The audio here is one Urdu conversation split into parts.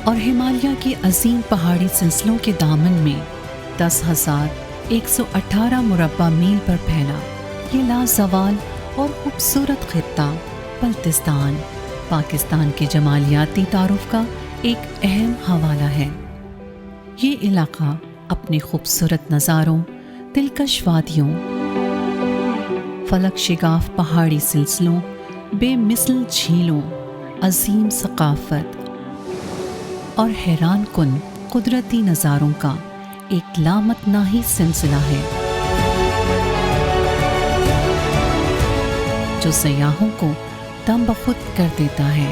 اور ہمالیہ کے عظیم پہاڑی سلسلوں کے دامن میں 10,118 مربع میل پر پھیلا یہ لازوال اور خوبصورت خطہ بلتستان پاکستان کے جمالیاتی تعارف کا ایک اہم حوالہ ہے۔ یہ علاقہ اپنے خوبصورت نظاروں، دلکش وادیوں، فلک شگاف پہاڑی سلسلوں، بے مثل جھیلوں، عظیم ثقافت اور حیران کن قدرتی نظاروں کا ایک لامتناہی سلسلہ ہے جو سیاحوں کو دم بخود کر دیتا ہے۔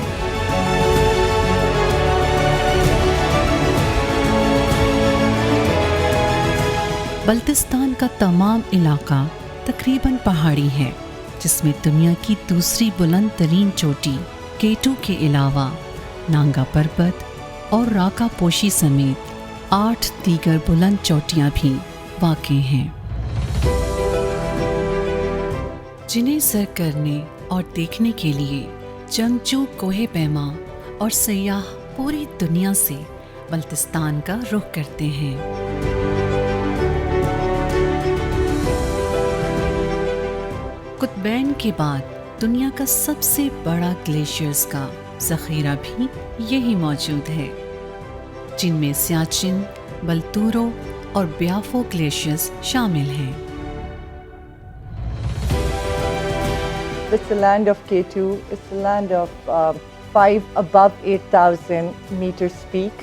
بلتستان کا تمام علاقہ تقریباً پہاڑی ہے، جس میں دنیا کی دوسری بلند ترین چوٹی K2 کے علاوہ نانگا پربت اور راکا پوشی سمیت 8 دیگر بلند چوٹیاں بھی واقع ہیں، جنہیں سر کرنے اور دیکھنے کے لیے جنگجو کوہ پیما اور سیاح پوری دنیا سے بلتستان کا رخ کرتے ہیں۔ قطبین کے بعد دنیا کا سب سے بڑا گلیشیئرز کا ذخیرہ بھی یہی موجود ہے، جن میں سیاچن، بلتورو اور بیافو گلیشیئرز شامل ہیں۔ It's the land of K2. It's the land of 5 above 8,000 meters peak.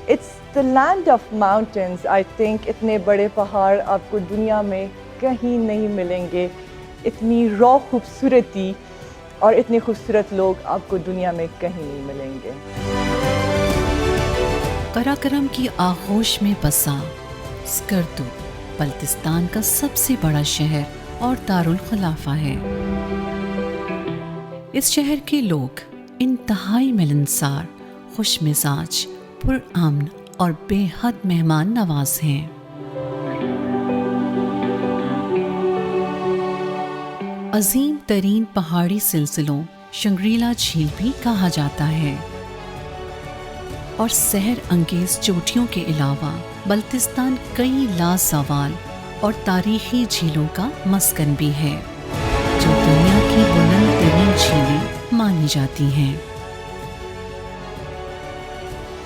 It's the land of mountains. I think اتنے بڑے پہاڑ آپ کو دنیا میں کہیں نہیں ملیں گے، اتنی را خوبصورتی اور اتنے خوبصورت لوگ آپ کو دنیا میں کہیں نہیں ملیں گے۔ قراقرم کی آغوش میں بسا اسکردو بلتستان کا سب سے بڑا شہر اور دارالخلافہ ہے۔ اس شہر کے لوگ انتہائی ملنسار، خوش مزاج، پرامن اور بے حد مہمان نواز ہیں۔ عظیم ترین پہاڑی سلسلوں شنگریلا جھیل بھی کہا جاتا ہے، اور سحر انگیز چوٹیوں کے علاوہ بلتستان کئی لازوال اور تاریخی جھیلوں کا مسکن بھی ہے، جو دنیا کی بلند ترین جھیلیں مانی جاتی ہیں۔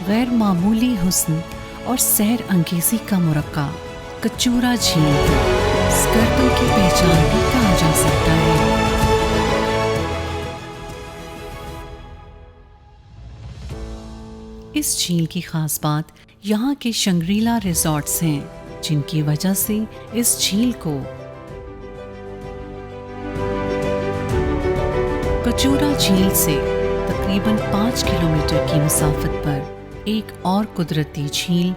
غیر معمولی حسن اور سحر انگیزی کا مرقع کچورا جھیل کو اسکردو کی پہچان بھی کہا جا سکتا ہے۔ اس جھیل کی خاص بات یہاں کے شنگریلا ریزارٹس ہیں، جن کی وجہ سے اس جھیل کو کچورا جھیل سے تقریباً 5 کلومیٹر کی مسافت پر ایک اور قدرتی جھیل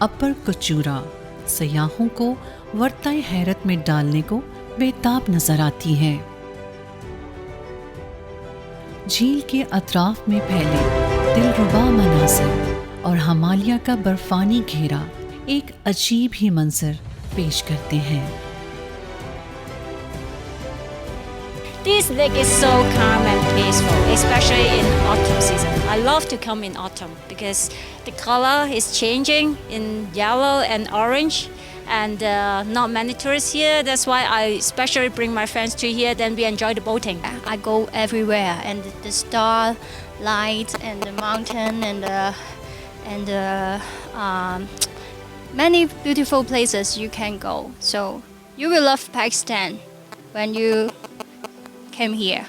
اپر کچورا سیاحوں کو ورطۂ حیرت میں ڈالنے کو بے تاب نظر آتی ہے۔ جھیل کے اطراف میں پھیلے دلربا مناظر اور ہمالیہ کا برفانی گھیرا ایک عجیب ہی منظر پیش کرتے ہیں۔ This lake is so calm and peaceful, especially in autumn season. I love to come in autumn because the color is changing in yellow and orange, and not many tourists here. That's why I especially bring my friends to here. Then we enjoy the boating. I go everywhere, and the star light and the mountain and many beautiful places you can go. So you will love Pakistan when you came here.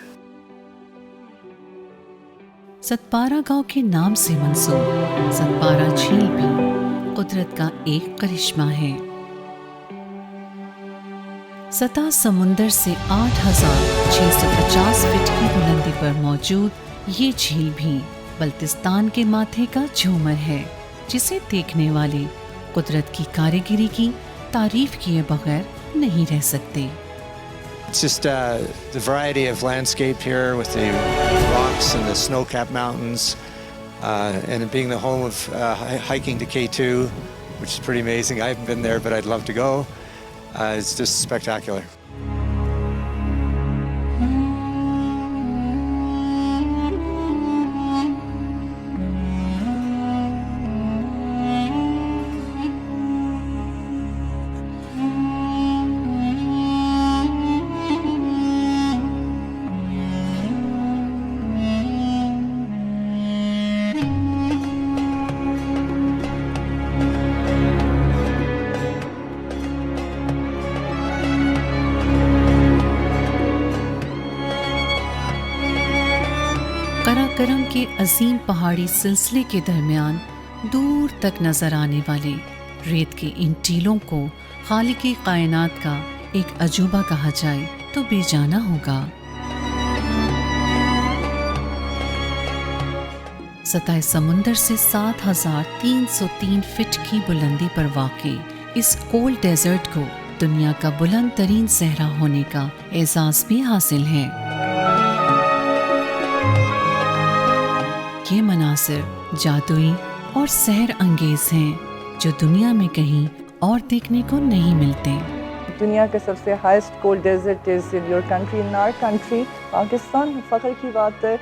ستپارا گاؤں کے نام سے منسوب ستپارا جھیل بھی قدرت کا ایک کرشمہ ہے۔ سطح سمندر سے 8,650 فٹ کی بلندی پر موجود یہ جھیل بھی بلتستان کے ماتھے کا جھومر ہے، جسے دیکھنے والے قدرت کی کاریگری کی تعریف کیے بغیر نہیں رہ سکتے۔ It's just the variety of landscape here with the rocks and the snow-capped mountains, and it being the home of hiking to K2, which is pretty amazing. I haven't been there, but I'd love to go. It's just spectacular. Karakoram کے عظیم پہاڑی سلسلے کے درمیان دور تک نظر آنے والے ریت کے ان ٹیلوں کو خالق کائنات کا ایک عجوبہ کہا جائے تو بے جانا ہوگا۔ سطح سمندر سے 7303 فٹ کی بلندی پر واقع اس کولڈ ڈیزرٹ کو دنیا کا بلند ترین صحرا ہونے کا اعزاز بھی حاصل ہے۔ یہ مناظر جادوئی اور سحر انگیز ہیں جو دنیا میں کہیں اور دیکھنے کو نہیں ملتے۔ دنیا کا سب سے highest cold desert is in your country, in our country Pakistan. فخر کی بات ہے،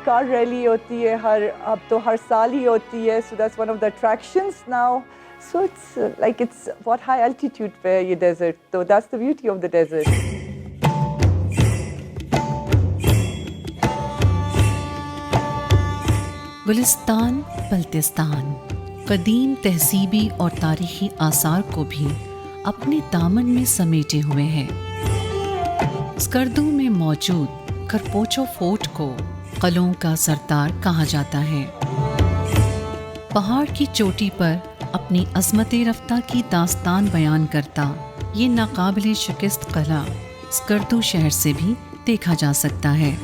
کار ریلی ہوتی ہے اب تو ہر سال ہی ہوتی ہے، so that's one of the attractions now. So it's like it's بہت ہائی الٹیٹیوڈ پہ یہ ڈیزرٹ، تو that's the beauty of the desert. Gulistan Baltistan قدیم تہذیبی اور تاریخی آثار کو بھی اپنے دامن میں سمیٹے ہوئے ہیں۔ اسکردو میں موجود کرپوچو فورٹ کو قلعوں کا سردار کہا جاتا ہے۔ پہاڑ کی چوٹی پر اپنی عظمت رفتہ کی داستان بیان کرتا یہ ناقابل شکست قلعہ اسکردو شہر سے بھی دیکھا جا سکتا ہے۔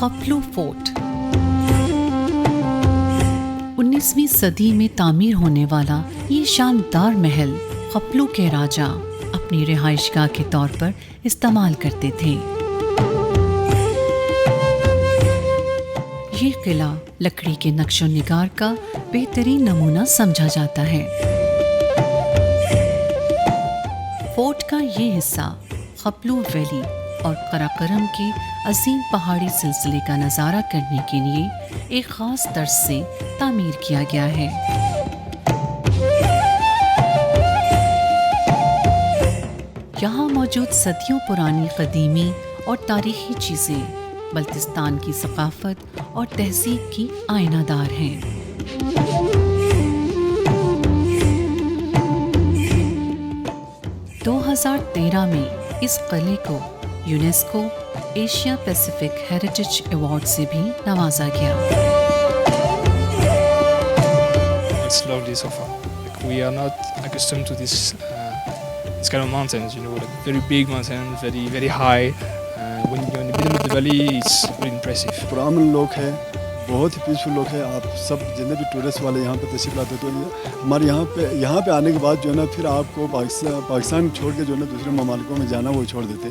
خپلو فورٹ 19ویں صدی میں تعمیر ہونے والا یہ شاندار محل خپلو کے راجا اپنی رہائش گاہ کے طور پر استعمال کرتے تھے۔ یہ قلعہ لکڑی کے نقش و نگار کا بہترین نمونہ سمجھا جاتا ہے۔ فورٹ کا یہ حصہ خپلو ویلی اور قراقرم کے عظیم پہاڑی سلسلے کا نظارہ کرنے کے لیے ایک خاص طرز سے تعمیر کیا گیا ہے۔ یہاں موجود صدیوں پرانی قدیمی اور تاریخی چیزیں بلتستان کی ثقافت اور تہذیب کی آئینہ دار ہیں۔ دو 2013 میں اس قلعے کو UNESCO Asia Pacific heritage award سے بھی نوازا گیا۔ It's lovely so far. Like we are not accustomed to this kind of mountains, you know, like very big mountains, very high. When you're in the middle of the valley, it's really impressive. پرامن لوگ ہے، بہت ہی پیسفل لوگ ہیں۔ آپ سب جتنے بھی ٹورسٹ والے یہاں پہ تشریف لاتے تو ہمارے یہاں پہ آنے کے بعد جو ہے نا پھر آپ کو پاکستان چھوڑ کے جو ہے نا دوسرے ممالکوں میں جانا وہ چھوڑ دیتے۔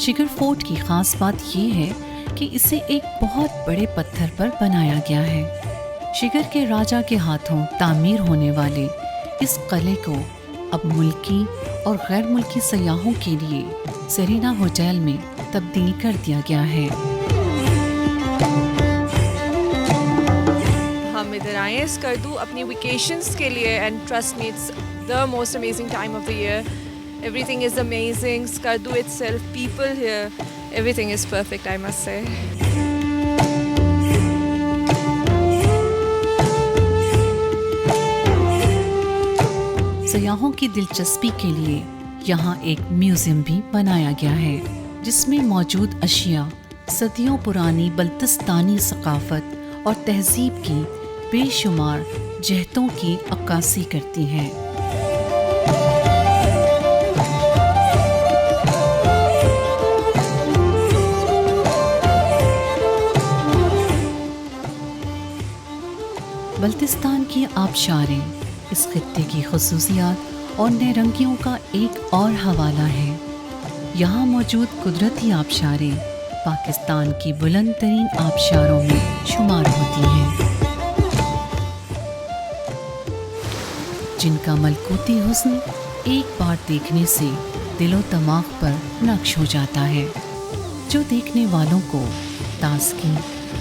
شگر فورٹ کی خاص بات یہ ہے کہ اسے ایک بہت بڑے پتھر پر بنایا گیا ہے۔ شگر کے راجا کے ہاتھوں تعمیر ہونے والے اس قلعے کو اب ملکی اور غیر ملکی سیاحوں کے لیے سرینا ہوٹل میں تبدیل کر دیا گیا ہے۔ ہم ادھر آئے ہیں اسکردو اپنی ویکیشنز کے لیے، and trust me it's the most amazing time of the year. Everything is amazing. Skardu itself, people here, everything is perfect, I must say. سیاحوں کی دلچسپی کے لیے یہاں ایک میوزیم بھی بنایا گیا ہے جس میں موجود اشیاء صدیوں پرانی بلتستانی ثقافت اور تہذیب کی بے شمار جہتوں کی عکاسی کرتی ہیں۔ بلتستان کی آبشاریں اس خطے کی خصوصیات اور نیرنگیوں کا ایک اور حوالہ ہے۔ یہاں موجود قدرتی آبشاریں پاکستان کی بلند ترین آبشاروں میں شمار ہوتی ہیں، جن کا ملکوتی حسن ایک بار دیکھنے سے دل و دماغ پر نقش ہو جاتا ہے، جو دیکھنے والوں کو تازگی،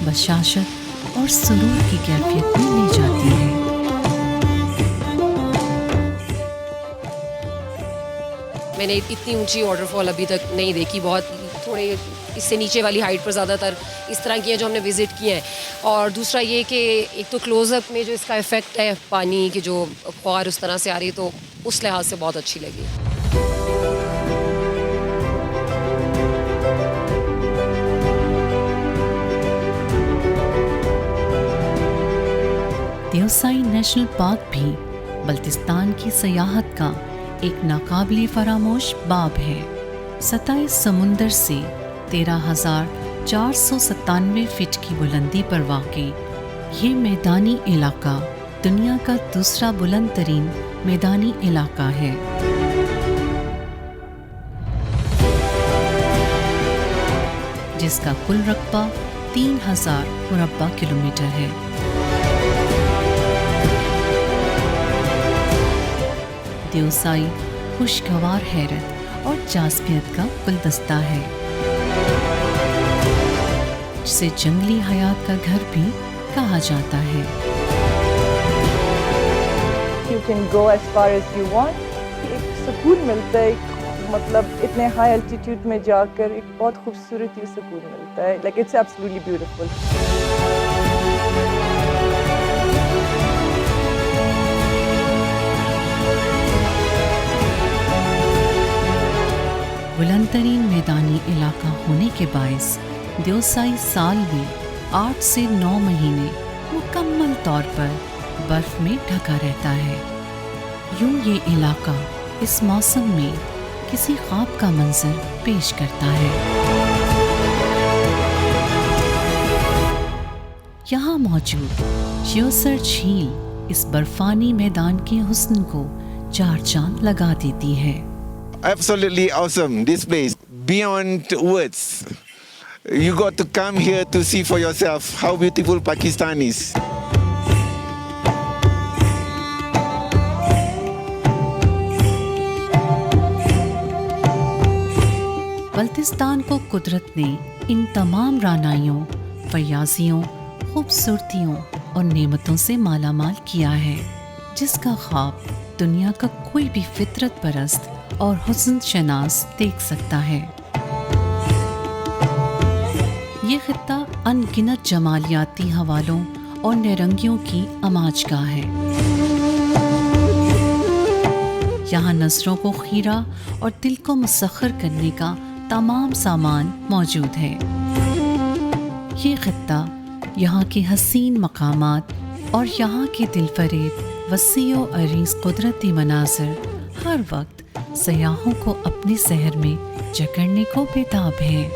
بشاشت اور سرور کی کیفیت میں لے جاتی ہے۔ میں نے اتنی اونچی واٹر فال ابھی تک نہیں دیکھی، بہت تھوڑے اس سے نیچے والی ہائٹ پر زیادہ تر اس طرح کی ہیں جو ہم نے وزٹ کیے ہیں. اور دوسرا یہ کہ ایک تو کلوز اپ میں جو اس کا افیکٹ ہے پانی کی جو فوار اس طرح سے آ رہی ہے تو اس لحاظ سے بہت اچھی لگی. دیوسائی نیشنل پارک بھی بلتستان کی سیاحت کا ایک ناقابل فراموش باب ہے. 27 سمندر سے 13,497 فٹ کی بلندی پر واقع یہ میدانی علاقہ دنیا کا دوسرا بلند ترین میدانی علاقہ ہے. جس کا کل رقبہ 3,000 مربع کلومیٹر ہے. دیوسائی خوشگوار حیرت اور جاذبیت کا گلدستہ ہے جسے جنگلی حیات کا گھر بھی کہا جاتا ہے. You can go as far as you want. ایک سکون ملتا ہے, مطلب اتنے ہائی الٹیٹیوڈ میں جا کر ایک بہت خوبصورت ہی سکون ملتا ہے. Like it's absolutely beautiful. بلند ترین میدانی علاقہ ہونے کے باعث دیوسائی سال میں 8 سے 9 مہینے مکمل طور پر برف میں ڈھکا رہتا ہے. یوں یہ علاقہ اس موسم میں کسی خواب کا منظر پیش کرتا ہے. یہاں موجود شیوسر جھیل اس برفانی میدان کے حسن کو 4 چاند لگا دیتی ہے. Absolutely awesome, this place, beyond words. You got to come here to see for yourself how beautiful Pakistan is. Baltistan کو قدرت نے ان تمام رانائیوں، فیاضیوں، خوبصورتیوں اور نعمتوں سے مالا مال کیا ہے جس کا خواب دنیا کا کوئی بھی فطرت پرست اور حسن شناس دیکھ سکتا ہے. یہ خطہ ان گنت جمالیاتی حوالوں اور نیرنگیوں کی اماج گاہ ہے. یہاں نظروں کو خیرہ اور دل کو مسخر کرنے کا تمام سامان موجود ہے. یہ خطہ یہاں کے حسین مقامات اور یہاں کے دلفریب وسیع و عریض قدرتی مناظر ہر وقت سیاحوں کو اپنے سحر میں جکڑنے کو بے تاب ہیں.